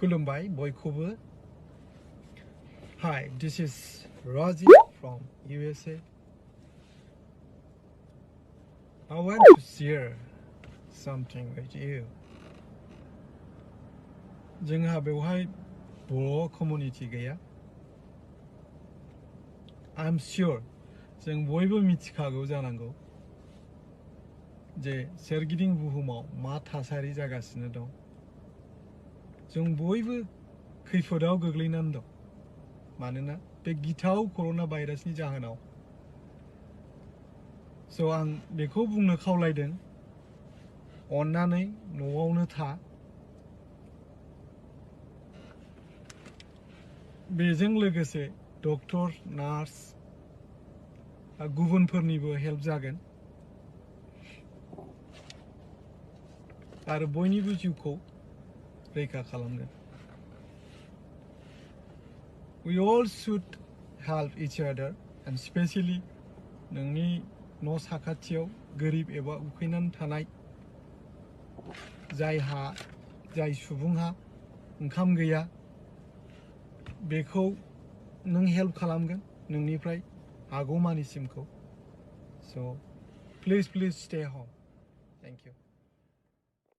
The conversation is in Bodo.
Kulumbai Boykobu. Hi, this is Rajib from USA. I want to share something with you. जोंहा बेवहाय बर' community गैया. I'm sure जों बयबो मिथिखागौ जानांगौ जे सोरगिदिं बुहुमाव मा थासारि जागासिनो दं. जों बयबो खैफोदाव गोग्लैनानै दं. मानोना बे गिथाव कर'ना भाइरासनि जाहोनाव. So आं बेखौ बुंनो खावलायदों अन्नानै न'आवनो था. बेजों लोगोसे डक्टर नार्स गुबुनफोरनिबो हेल्प जागोन आरो बयनिबो जिउखौ रैखा खालामगोन. We all should help each other and especially नोंनि न' साखाथियाव गोरिब एबा उखैनानै थानाय जाय सुबुंहा ओंखाम गैया बेखौ नों हेल्प खालामगोन नोंनिफ्राय हागौमानिसिमखौ. So please stay home. Thank you.